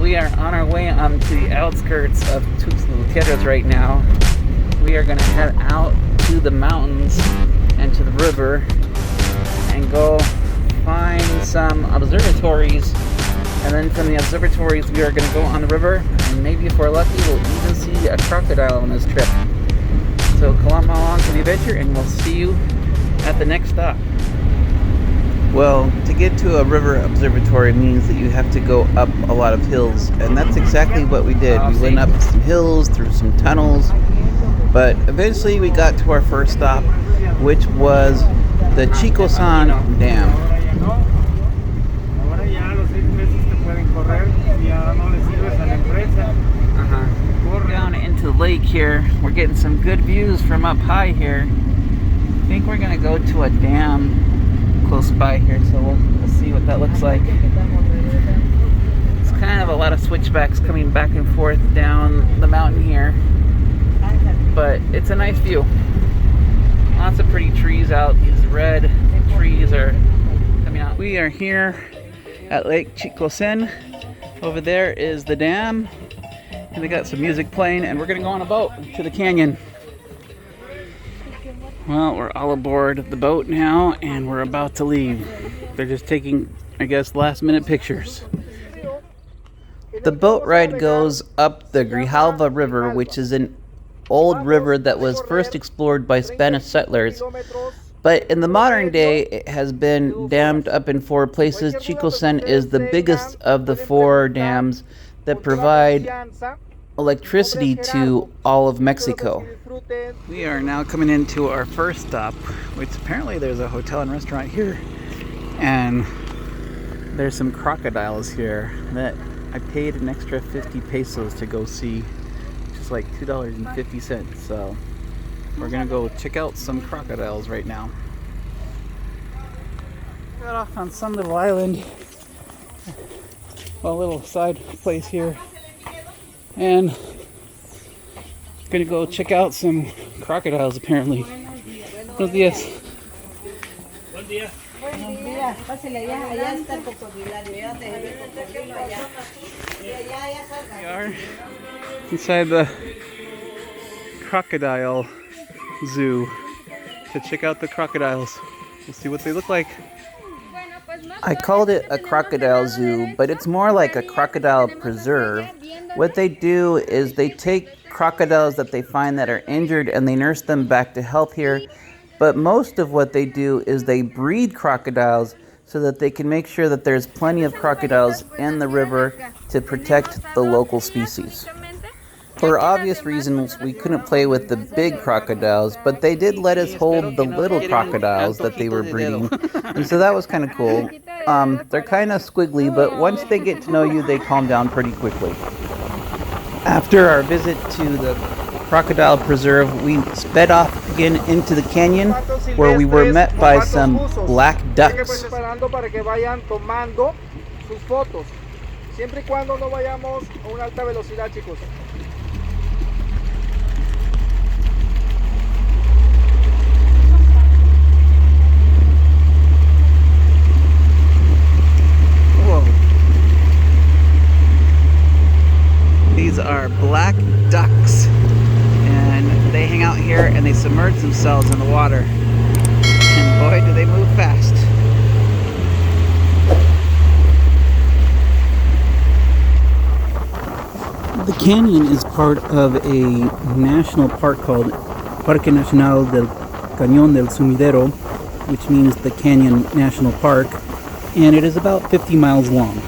We are on our way onto the outskirts of Tuxla Gutiérrez right now. We are going to head out to the mountains and to the river and go find some observatories. And then from the observatories, we are going to go on the river, and maybe if we're lucky, we'll even see a crocodile on this trip. So come along to the adventure, and we'll see you at the next stop. Well, to get to a river observatory means that you have to go up a lot of hills, and that's exactly what we did. We went up some hills, through some tunnels, but eventually we got to our first stop, which was the Chicosan Dam. Down into the lake here, we're getting some good views from up high here. I think we're gonna go to a dam close by here, so we'll see what that looks like. It's kind of a lot of switchbacks coming back and forth down the mountain here, but it's a nice view. Lots of pretty trees out. These red trees are coming out. We are here at Lake Chicosan. Over there is the dam, and they got some music playing, and we're gonna go on a boat to the canyon. Well, we're all aboard the boat now, and we're about to leave. They're just taking, I guess, last minute pictures. The boat ride goes up the Grijalva River, which is an old river that was first explored by Spanish settlers. But in the modern day, it has been dammed up in 4 places. Chicosan is the biggest of the 4 dams that provide electricity to all of Mexico. We are now coming into our first stop, which apparently there's a hotel and restaurant here, and there's some crocodiles here that I paid an extra 50 pesos to go see, which is like $2.50. So we're gonna go check out some crocodiles right now. Got off on some little island, a little side place here, and gonna go check out some crocodiles apparently. Buenos días. Buen día. Buenos días. Pásale allá, allá está el cocodrilo. We are inside the Crocodile Zoo to check out the crocodiles. We'll see what they look like. I called it a crocodile zoo, but it's more like a crocodile preserve. What they do is they take crocodiles that they find that are injured and they nurse them back to health here. But most of what they do is they breed crocodiles so that they can make sure that there's plenty of crocodiles in the river to protect the local species. For obvious reasons, we couldn't play with the big crocodiles, but they did let us hold the little crocodiles that they were breeding, and so that was kind of cool. They're kind of squiggly, but once they get to know you, they calm down pretty quickly. After our visit to the Crocodile Preserve, we sped off again into the canyon, where we were met by some black ducks. These are black ducks, and they hang out here and they submerge themselves in the water, and boy do they move fast. The canyon is part of a national park called Parque Nacional del Canon del Sumidero, which means the Canyon National Park, and it is about 50 miles long.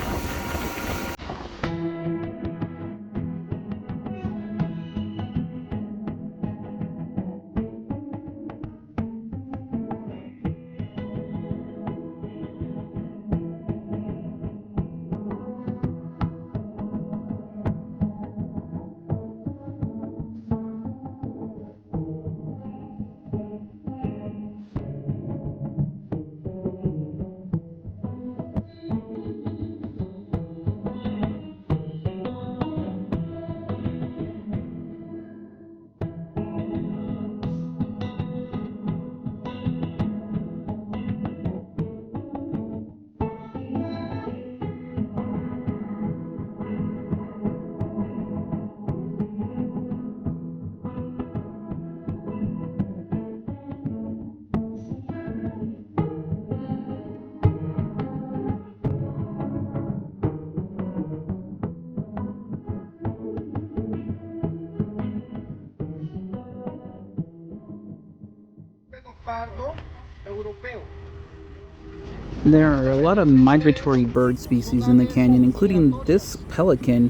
There are a lot of migratory bird species in the canyon, including this pelican,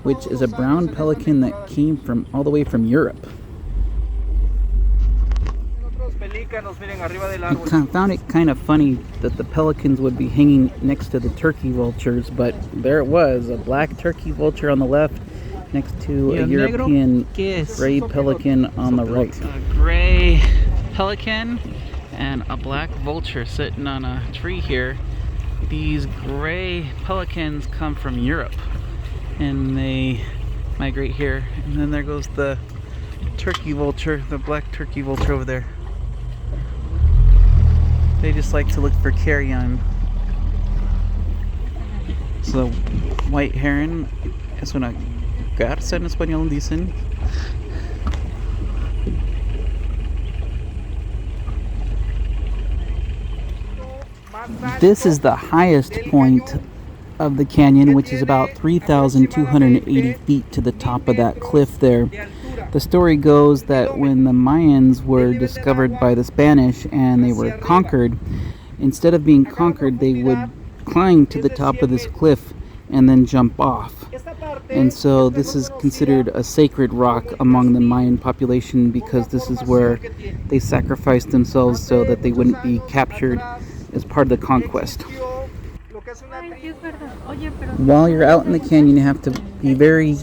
which is a brown pelican that came from all the way from Europe. I found it kind of funny that the pelicans would be hanging next to the turkey vultures, but there it was, a black turkey vulture on the left next to a European gray pelican on the right. A gray pelican and a black vulture sitting on a tree here. These gray pelicans come from Europe and they migrate here. And then there goes the turkey vulture, the black turkey vulture over there. They just like to look for carrion. So, white heron es una garza en español, dicen. This is the highest point of the canyon, which is about 3,280 feet to the top of that cliff there. The story goes that when the Mayans were discovered by the Spanish and they were conquered, instead of being conquered, they would climb to the top of this cliff and then jump off. And so this is considered a sacred rock among the Mayan population because this is where they sacrificed themselves so that they wouldn't be captured as part of the conquest. While you're out in the canyon, you have to be very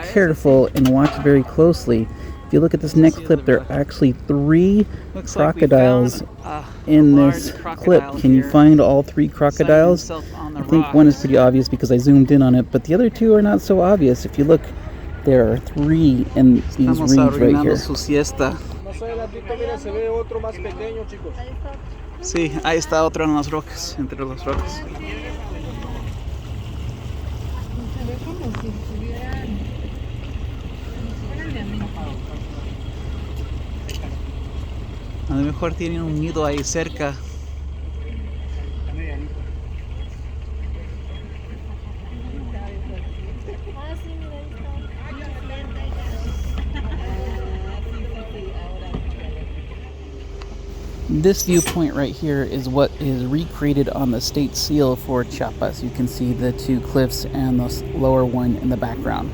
careful and watch very closely. If you look at this next clip, there are actually 3 crocodiles in this clip. Can you find all 3 crocodiles? I think one is pretty obvious because I zoomed in on it, but the other 2 are not so obvious. If you look, there are 3 in these reeds right here. Sí, ahí está otro en las rocas, entre las rocas. A lo mejor tienen un nido ahí cerca. This viewpoint right here is what is recreated on the state seal for Chiapas. You can see the 2 cliffs and the lower one in the background.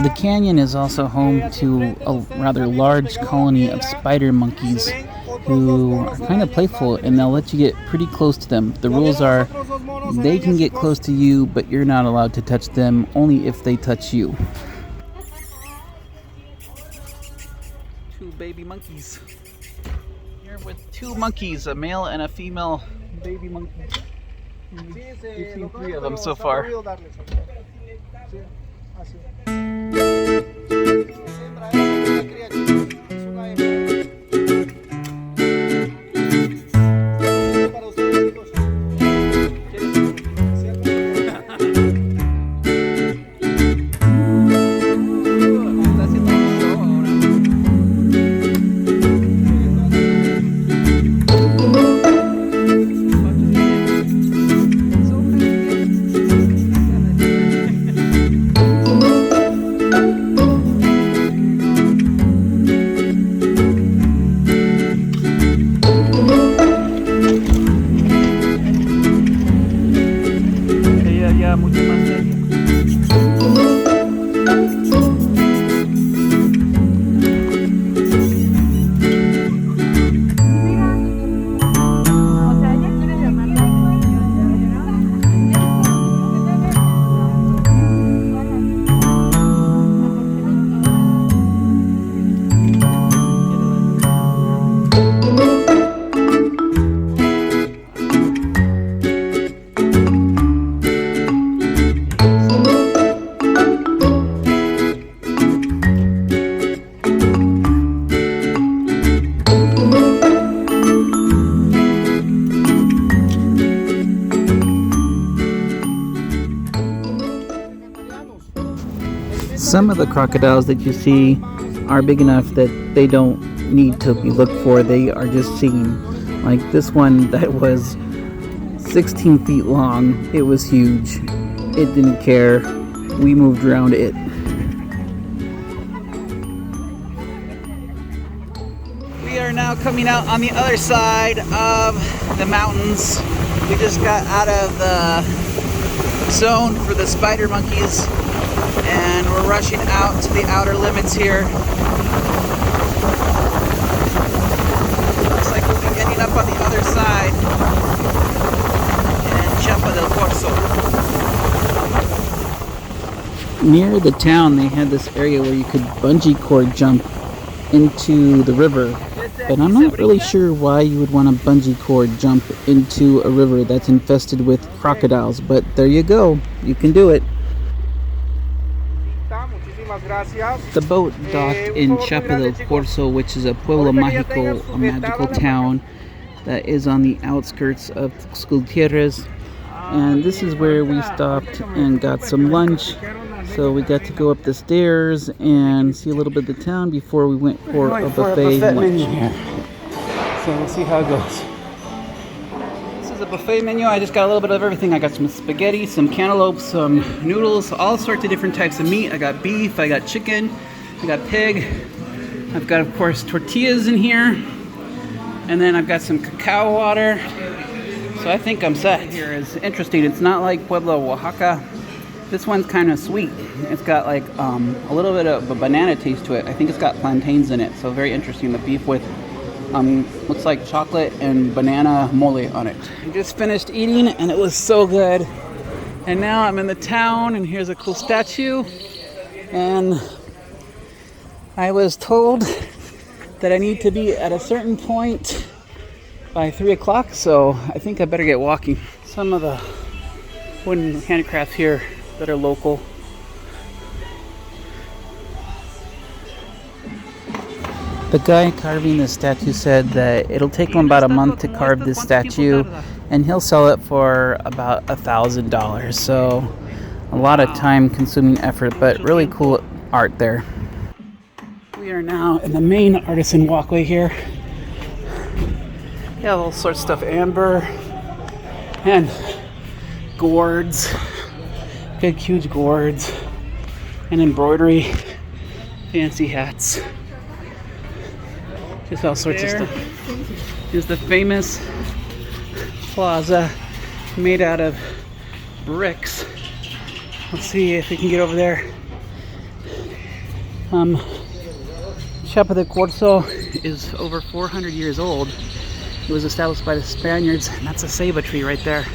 The canyon is also home to a rather large colony of spider monkeys who are kind of playful and they'll let you get pretty close to them. The rules are they can get close to you, but you're not allowed to touch them, only if they touch you. 2 baby monkeys. Here with 2 monkeys, a male and a female baby monkey. We've seen 3 of them so far. Some of the crocodiles that you see are big enough that they don't need to be looked for. They are just seen. Like this one that was 16 feet long. It was huge. It didn't care. We moved around it. coming out on the other side of the mountains. We just got out of the zone for the spider monkeys, and we're rushing out to the outer limits here. Looks like we'll be ending up on the other side in Chiapa de Corzo. Near the town, they had this area where you could bungee cord jump into the river, but I'm not really sure why you would want to bungee cord jump into a river that's infested with crocodiles, but there you go, you can do it. The boat docked in Chiapa de Corzo, which is a Pueblo Magico, a magical town that is on the outskirts of Tuxla Gutiérrez, and this is where we stopped and got some lunch. So we got to go up the stairs and see a little bit of the town before we went for a buffet lunch. So we'll see how it goes. This is a buffet menu. I just got a little bit of everything. I got some spaghetti, some cantaloupe, some noodles, all sorts of different types of meat. I got beef, I got chicken, I got pig. I've got, of course, tortillas in here. And then I've got some cacao water. So I think I'm set. Here is interesting. It's not like Pueblo, Oaxaca. This one's kind of sweet. It's got like a little bit of a banana taste to it. I think it's got plantains in it, so very interesting. The beef with looks like chocolate and banana mole on it. I just finished eating and it was so good. And now I'm in the town and here's a cool statue. And I was told that I need to be at a certain point by 3 o'clock, so I think I better get walking. Some of the wooden handicrafts here that are local. The guy carving the statue said that it'll take him about a month to carve this statue, and he'll sell it for about $1,000. So a lot of time-consuming effort, but really cool art there. We are now in the main Artisan Walkway here. Yeah, all sorts of stuff, amber and gourds. Big, huge gourds and embroidery, fancy hats, just all sorts of stuff. Is the famous plaza made out of bricks. Let's see if we can get over there. Chiapa de Corzo is over 400 years old. It was established by the Spaniards, and that's a ceiba tree right there.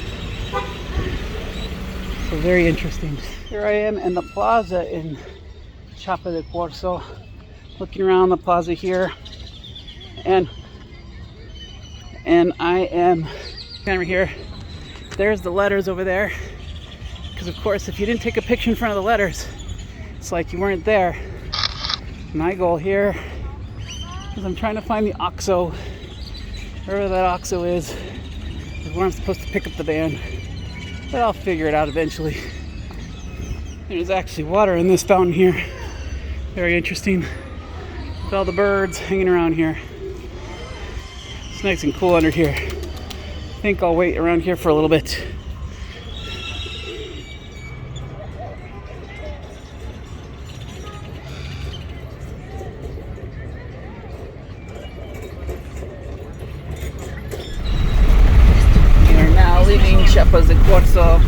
So very interesting. Here I am in the plaza in Chiapa de Corzo, looking around the plaza here, and I am over here. There's the letters over there, because of course if you didn't take a picture in front of the letters, it's like you weren't there. My goal here is I'm trying to find the OXXO, wherever that OXXO is where I'm supposed to pick up the van. But I'll figure it out eventually. There's actually water in this fountain here. Very interesting. With all the birds hanging around here. It's nice and cool under here. I think I'll wait around here for a little bit. We are now leaving Chiapa de Corzo,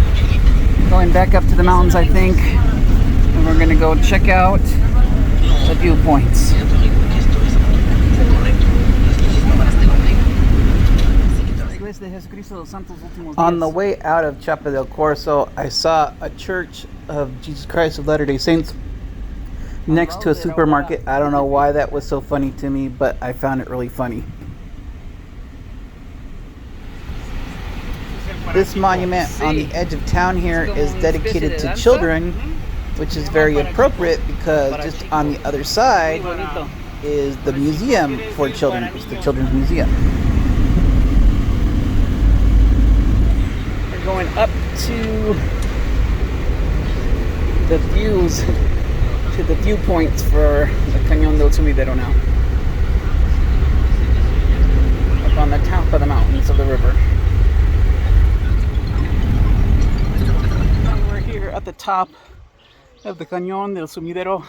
going back up to the mountains, I think, and we're gonna go check out the viewpoints. On the way out of Chiapa de Corzo, I saw a Church of Jesus Christ of Latter-day Saints next to a supermarket. I don't know why that was so funny to me, but I found it really funny. This monument on the edge of town here is dedicated to children, which is very appropriate because just on the other side is the museum for children. It's the Children's Museum. We're going up to the views, to the viewpoints for the Canon del Sumidero now. Up on the top of the mountains of the river. We're here at the top of the Canon del Sumidero,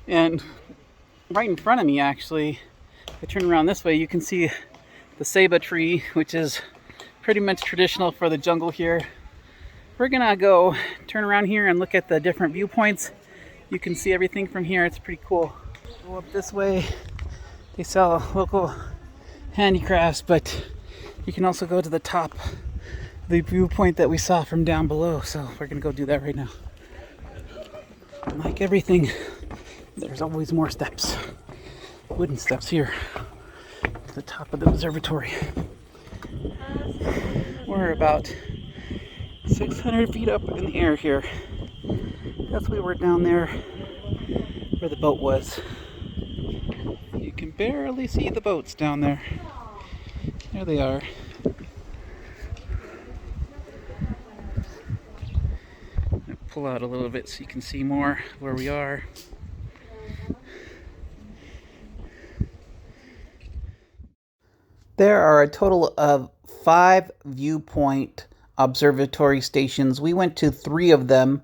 and right in front of me actually If I turn around this way, you can see the ceiba tree, which is pretty much traditional for the jungle here. We're gonna go turn around here and look at the different viewpoints. You can see everything from here. It's pretty cool. Go up this way. They sell local handicrafts, but you can also go to the top, the viewpoint that we saw from down below. So we're gonna go do that right now. And like everything, there's always more steps. Wooden steps here to the top of the observatory. We're about 600 feet up in the air here. That's why we're down there where the boat was. You can barely see the boats down there. There they are. I'll pull out a little bit so you can see more where we are. There are a total of 5 viewpoint observatory stations. We went to 3 of them,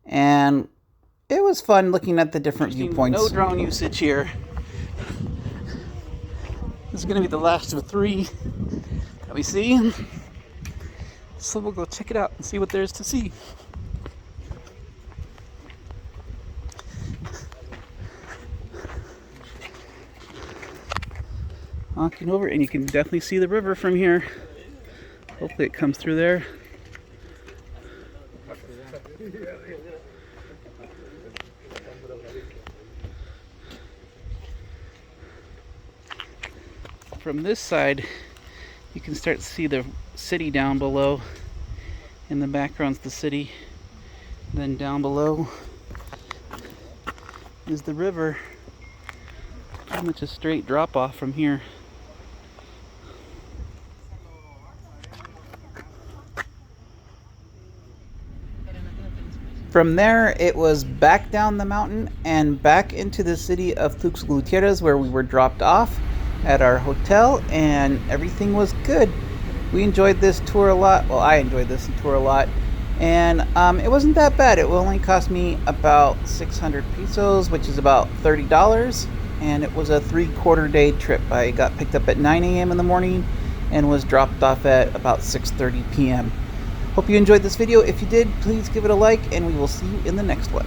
and it was fun looking at the different viewpoints. No drone usage here. This is going to be the last of 3 that we see. So we'll go check it out and see what there is to see. Walking over, and you can definitely see the river from here. Hopefully it comes through there. From this side, you can start to see the city down below. In the background's the city. Then down below is the river. Pretty much a straight drop off from here. From there, it was back down the mountain and back into the city of Tuxla Gutiérrez, where we were dropped off at our hotel, and everything was good. We enjoyed this tour a lot. Well, I enjoyed this tour a lot, and it wasn't that bad. It only cost me about 600 pesos, which is about $30, and it was a 3/4 day trip. I got picked up at 9 a.m. in the morning and was dropped off at about 6:30 p.m. Hope you enjoyed this video. If you did, please give it a like, and we will see you in the next one.